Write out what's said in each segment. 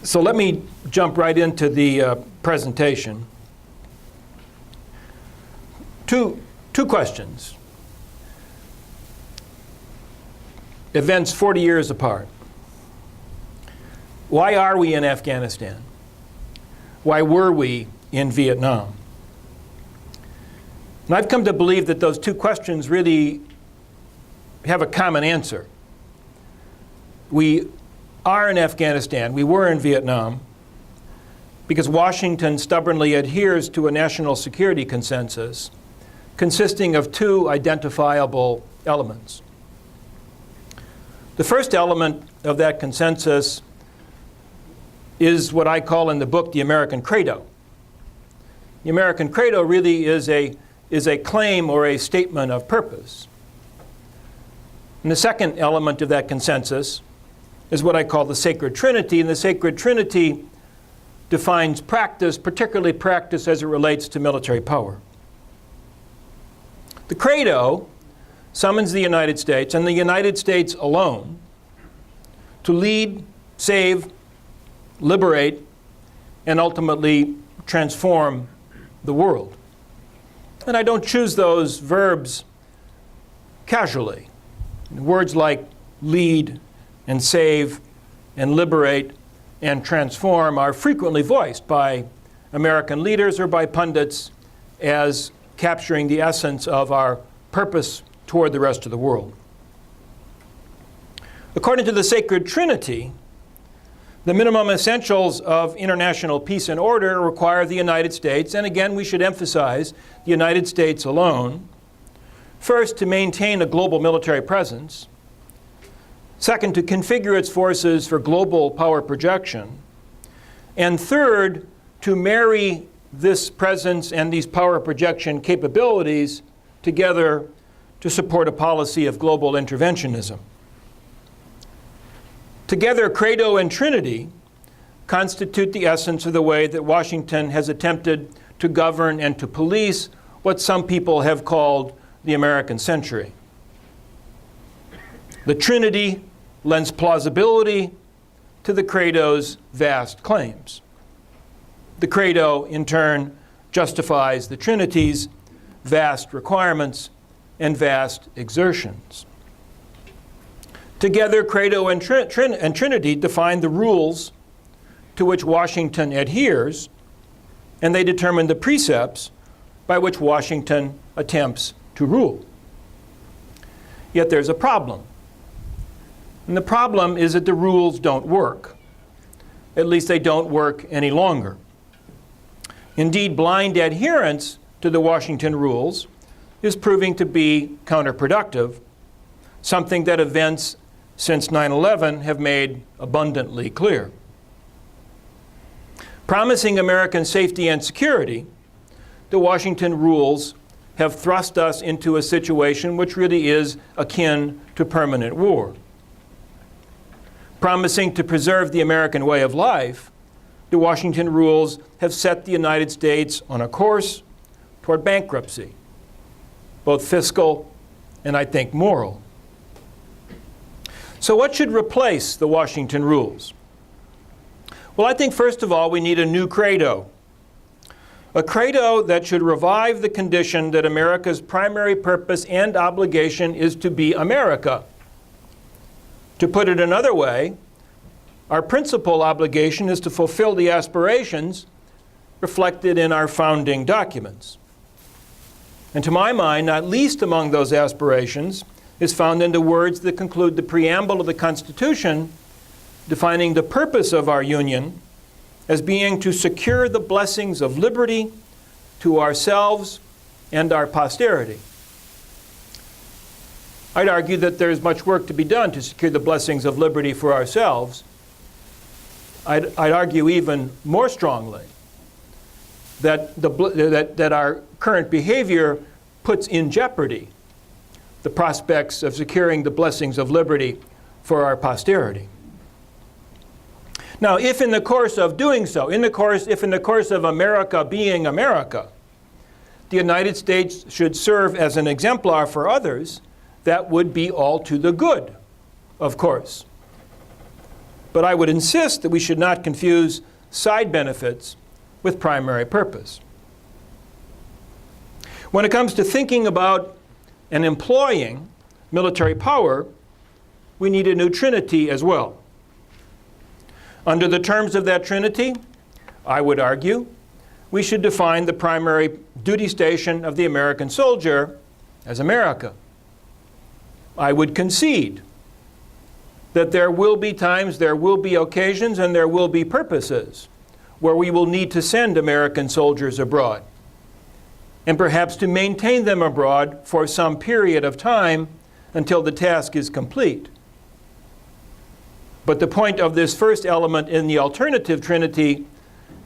So let me jump right into the presentation. Two questions. Events 40 years apart. Why are we in Afghanistan? Why were we in Vietnam? And I've come to believe that those two questions really have a common answer. We are in Afghanistan, we were in Vietnam, because Washington stubbornly adheres to a national security consensus consisting of two identifiable elements. The first element of that consensus is what I call in the book the American credo. The American credo really is a claim or a statement of purpose. And the second element of that consensus is what I call the sacred trinity, and the sacred trinity defines practice, particularly practice as it relates to military power. The credo summons the United States, and the United States alone, to lead, save, liberate, and ultimately transform the world. And I don't choose those verbs casually. Words like lead and save and liberate and transform are frequently voiced by American leaders or by pundits as capturing the essence of our purpose toward the rest of the world. According to the sacred trinity, the minimum essentials of international peace and order require the United States, and again we should emphasize the United States alone, first to maintain a global military presence, second to configure its forces for global power projection, and third to marry this presence and these power projection capabilities together to support a policy of global interventionism. Together, credo and trinity constitute the essence of the way that Washington has attempted to govern and to police what some people have called the American century. The trinity lends plausibility to the credo's vast claims. The credo, in turn, justifies the trinity's vast requirements and vast exertions. Together, credo and trinity define the rules to which Washington adheres, and they determine the precepts by which Washington attempts to rule. Yet there's a problem. And the problem is that the rules don't work. At least they don't work any longer. Indeed, blind adherence to the Washington rules is proving to be counterproductive, something that events since 9/11 have made abundantly clear. Promising American safety and security, the Washington rules have thrust us into a situation which really is akin to permanent war. Promising to preserve the American way of life, the Washington rules have set the United States on a course toward bankruptcy, both fiscal and, I think, moral. So what should replace the Washington rules? Well, I think first of all we need a new credo. A credo that should revive the condition that America's primary purpose and obligation is to be America. To put it another way, our principal obligation is to fulfill the aspirations reflected in our founding documents. And to my mind, not least among those aspirations is found in the words that conclude the preamble of the Constitution, defining the purpose of our union as being to secure the blessings of liberty to ourselves and our posterity. I'd argue that there's much work to be done to secure the blessings of liberty for ourselves. I'd argue even more strongly that our current behavior puts in jeopardy the prospects of securing the blessings of liberty for our posterity. Now, if in the course of doing so, if in the course of America being America, the United States should serve as an exemplar for others, that would be all to the good, of course. But I would insist that we should not confuse side benefits with primary purpose. When it comes to thinking about and employing military power, we need a new trinity as well. Under the terms of that trinity, I would argue, we should define the primary duty station of the American soldier as America. I would concede that there will be times, there will be occasions, and there will be purposes where we will need to send American soldiers abroad, and perhaps to maintain them abroad for some period of time until the task is complete. But the point of this first element in the alternative trinity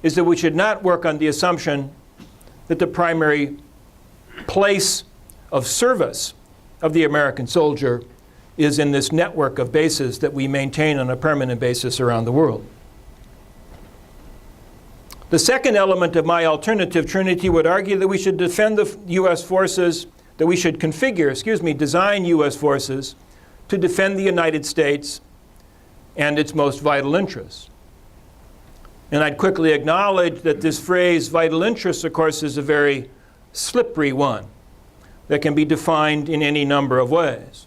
is that we should not work on the assumption that the primary place of service of the American soldier is in this network of bases that we maintain on a permanent basis around the world. The second element of my alternative trinity would argue that we should defend the U.S. forces, that we should design U.S. forces to defend the United States and its most vital interests. And I'd quickly acknowledge that this phrase, vital interests, of course, is a very slippery one that can be defined in any number of ways.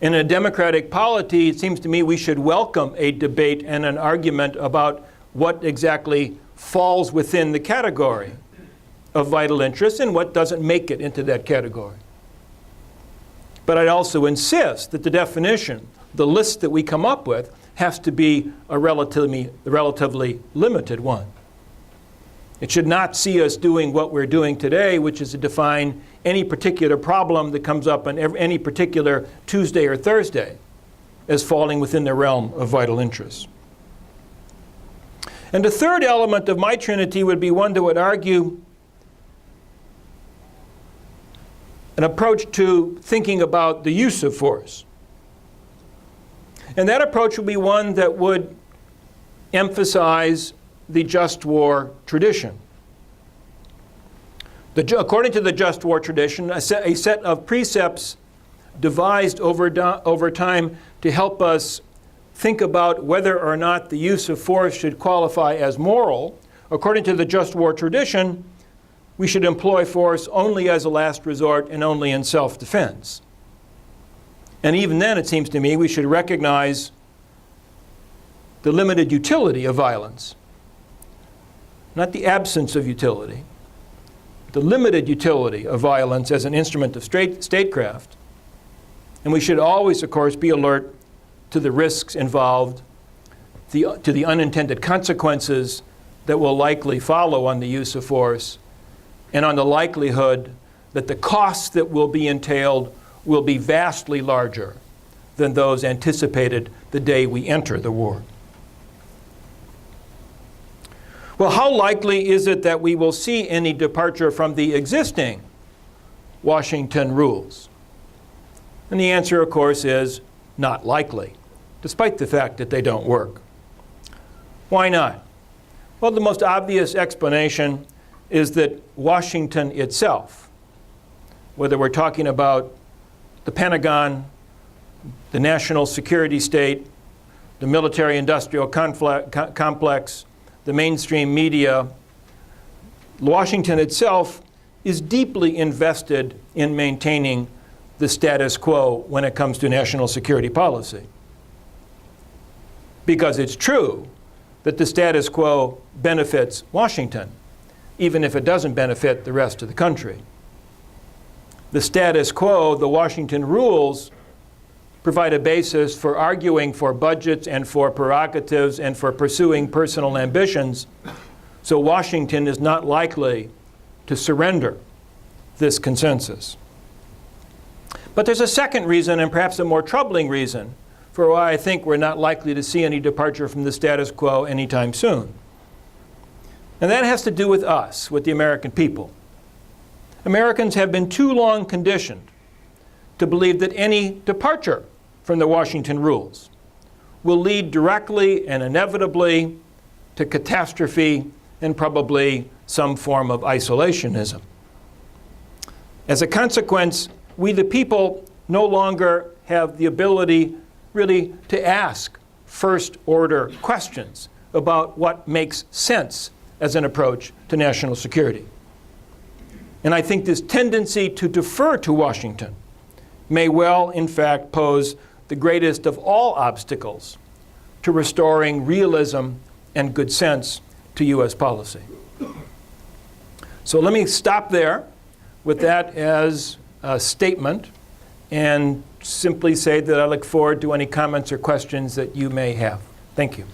In a democratic polity, it seems to me we should welcome a debate and an argument about what exactly falls within the category of vital interests and what doesn't make it into that category. But I'd also insist that the definition, the list that we come up with, has to be a relatively limited one. It should not see us doing what we're doing today, which is to define any particular problem that comes up on any particular Tuesday or Thursday as falling within the realm of vital interests. And the third element of my trinity would be one that would argue an approach to thinking about the use of force. And that approach would be one that would emphasize the just war tradition. According to the just war tradition, a set of precepts devised over time to help us think about whether or not the use of force should qualify as moral. According to the just war tradition, we should employ force only as a last resort and only in self-defense. And even then, it seems to me, we should recognize the limited utility of violence. Not the absence of utility, the limited utility of violence as an instrument of statecraft. And we should always, of course, be alert to the risks involved, to the unintended consequences that will likely follow on the use of force, and on the likelihood that the costs that will be entailed will be vastly larger than those anticipated the day we enter the war. Well, how likely is it that we will see any departure from the existing Washington rules? And the answer, of course, is not likely, despite the fact that they don't work. Why not? Well, the most obvious explanation is that Washington itself, whether we're talking about the Pentagon, the national security state, the military-industrial complex, the mainstream media, Washington itself is deeply invested in maintaining the status quo when it comes to national security policy. Because it's true that the status quo benefits Washington, even if it doesn't benefit the rest of the country. The status quo, the Washington rules, provide a basis for arguing for budgets and for prerogatives and for pursuing personal ambitions. So Washington is not likely to surrender this consensus. But there's a second reason, and perhaps a more troubling reason, for why I think we're not likely to see any departure from the status quo anytime soon. And that has to do with us, with the American people. Americans have been too long conditioned to believe that any departure from the Washington rules will lead directly and inevitably to catastrophe and probably some form of isolationism. As a consequence, we the people no longer have the ability really to ask first-order questions about what makes sense as an approach to national security. And I think this tendency to defer to Washington may well, in fact, pose the greatest of all obstacles to restoring realism and good sense to U.S. policy. So let me stop there with that as a statement and simply say that I look forward to any comments or questions that you may have. Thank you.